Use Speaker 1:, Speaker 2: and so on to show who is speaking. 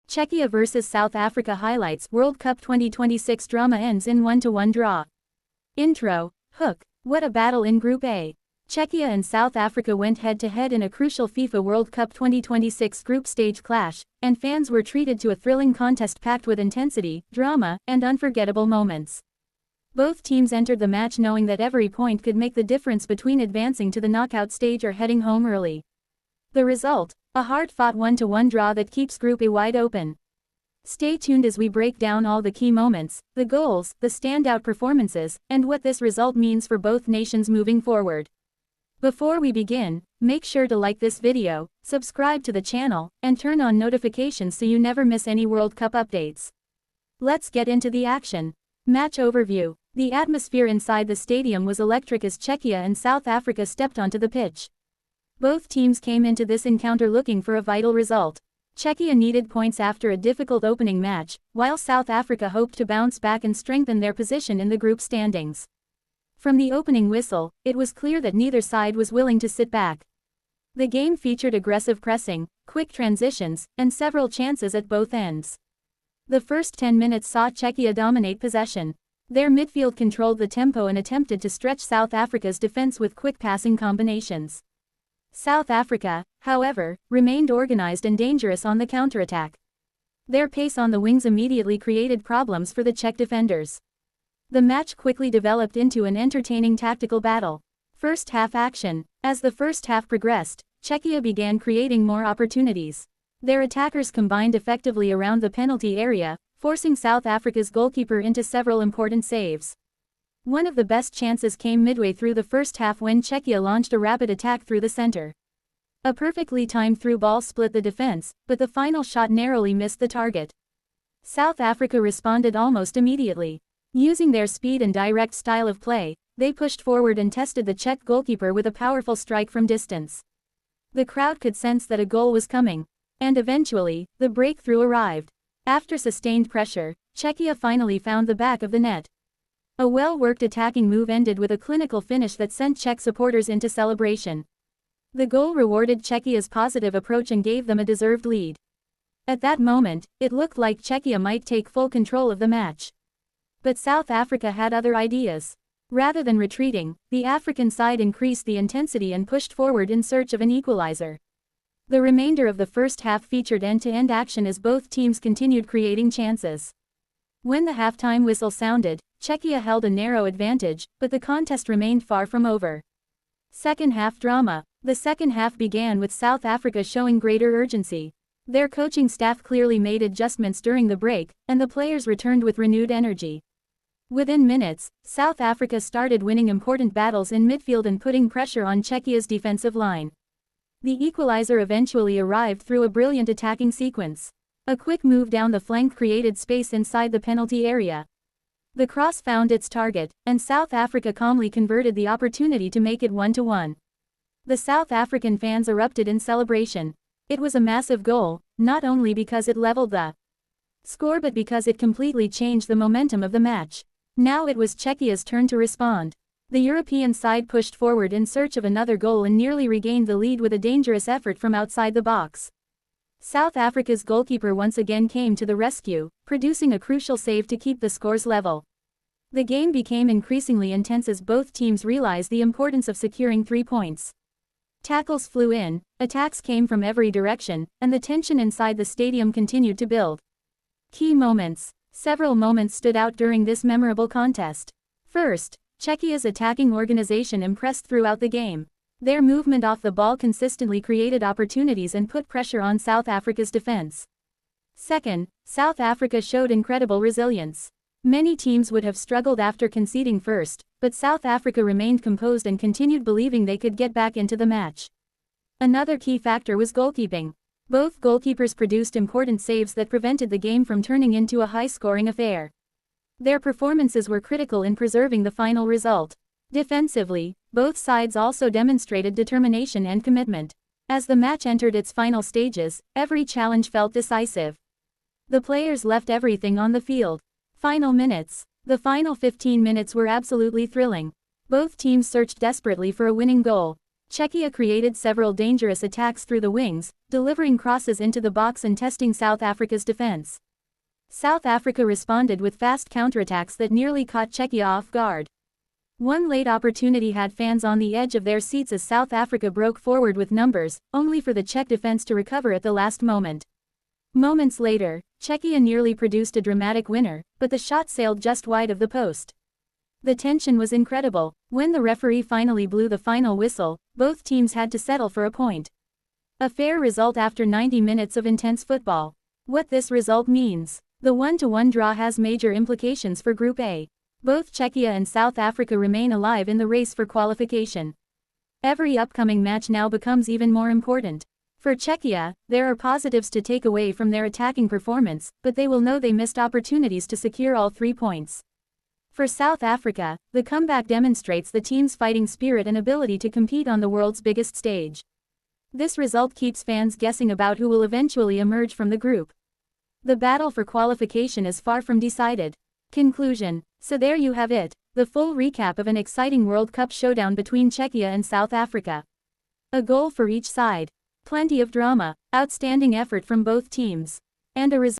Speaker 1: Czechia vs South Africa highlights. World Cup 2026 drama ends in 1-1 draw. Intro. Hook. What a battle in Group A. Czechia and South Africa went head-to-head in a crucial FIFA World Cup 2026 group stage clash, and fans were treated to a thrilling contest packed with intensity, drama, and unforgettable moments. Both teams entered the match knowing that every point could make the difference between advancing to the knockout stage or heading home early. The result? A hard-fought 1-1 draw that keeps Group A wide open. Stay tuned as we break down all the key moments, the goals, the standout performances, and what this result means for both nations moving forward. Before we begin, make sure to like this video, subscribe to the channel, and turn on notifications so you never miss any World Cup updates. Let's get into the action. Match overview. The atmosphere inside the stadium was electric as Czechia and South Africa stepped onto the pitch. Both teams came into this encounter looking for a vital result. Czechia needed points after a difficult opening match, while South Africa hoped to bounce back and strengthen their position in the group standings. From the opening whistle, it was clear that neither side was willing to sit back. The game featured aggressive pressing, quick transitions, and several chances at both ends. The first 10 minutes saw Czechia dominate possession. Their midfield controlled the tempo and attempted to stretch South Africa's defense with quick passing combinations. South Africa, however, remained organized and dangerous on the counterattack. Their pace on the wings immediately created problems for the Czech defenders. The match quickly developed into an entertaining tactical battle. First half action. As the first half progressed, Czechia began creating more opportunities. Their attackers combined effectively around the penalty area, forcing South Africa's goalkeeper into several important saves. One of the best chances came midway through the first half when Czechia launched a rapid attack through the center. A perfectly timed through ball split the defense, but the final shot narrowly missed the target. South Africa responded almost immediately. Using their speed and direct style of play, they pushed forward and tested the Czech goalkeeper with a powerful strike from distance. The crowd could sense that a goal was coming, and eventually, the breakthrough arrived. After sustained pressure, Czechia finally found the back of the net. A well-worked attacking move ended with a clinical finish that sent Czech supporters into celebration. The goal rewarded Czechia's positive approach and gave them a deserved lead. At that moment, it looked like Czechia might take full control of the match. But South Africa had other ideas. Rather than retreating, the African side increased the intensity and pushed forward in search of an equalizer. The remainder of the first half featured end-to-end action as both teams continued creating chances. When the halftime whistle sounded, Czechia held a narrow advantage, but the contest remained far from over. Second half drama. The second half began with South Africa showing greater urgency. Their coaching staff clearly made adjustments during the break, and the players returned with renewed energy. Within minutes, South Africa started winning important battles in midfield and putting pressure on Czechia's defensive line. The equalizer eventually arrived through a brilliant attacking sequence. A quick move down the flank created space inside the penalty area. The cross found its target, and South Africa calmly converted the opportunity to make it 1-1. The South African fans erupted in celebration. It was a massive goal, not only because it leveled the score but because it completely changed the momentum of the match. Now it was Czechia's turn to respond. The European side pushed forward in search of another goal and nearly regained the lead with a dangerous effort from outside the box. South Africa's goalkeeper once again came to the rescue, producing a crucial save to keep the scores level. The game became increasingly intense as both teams realized the importance of securing 3 points. Tackles flew in, attacks came from every direction, and the tension inside the stadium continued to build. Key moments. Several moments stood out during this memorable contest. First, Czechia's attacking organization impressed throughout the game. Their movement off the ball consistently created opportunities and put pressure on South Africa's defense. Second, South Africa showed incredible resilience. Many teams would have struggled after conceding first, but South Africa remained composed and continued believing they could get back into the match. Another key factor was goalkeeping. Both goalkeepers produced important saves that prevented the game from turning into a high-scoring affair. Their performances were critical in preserving the final result. Defensively, both sides also demonstrated determination and commitment. As the match entered its final stages, every challenge felt decisive. The players left everything on the field. Final minutes. The final 15 minutes were absolutely thrilling. Both teams searched desperately for a winning goal. Czechia created several dangerous attacks through the wings, delivering crosses into the box and testing South Africa's defense. South Africa responded with fast counterattacks that nearly caught Czechia off guard. One late opportunity had fans on the edge of their seats as South Africa broke forward with numbers, only for the Czech defense to recover at the last moment. Moments later, Czechia nearly produced a dramatic winner, but the shot sailed just wide of the post. The tension was incredible. When the referee finally blew the final whistle, both teams had to settle for a point. A fair result after 90 minutes of intense football. What this result means. The 1-1 draw has major implications for Group A. Both Czechia and South Africa remain alive in the race for qualification. Every upcoming match now becomes even more important. For Czechia, there are positives to take away from their attacking performance, but they will know they missed opportunities to secure all 3 points. For South Africa, the comeback demonstrates the team's fighting spirit and ability to compete on the world's biggest stage. This result keeps fans guessing about who will eventually emerge from the group. The battle for qualification is far from decided. Conclusion. So there you have it, the full recap of an exciting World Cup showdown between Czechia and South Africa. A goal for each side. Plenty of drama, outstanding effort from both teams. And a result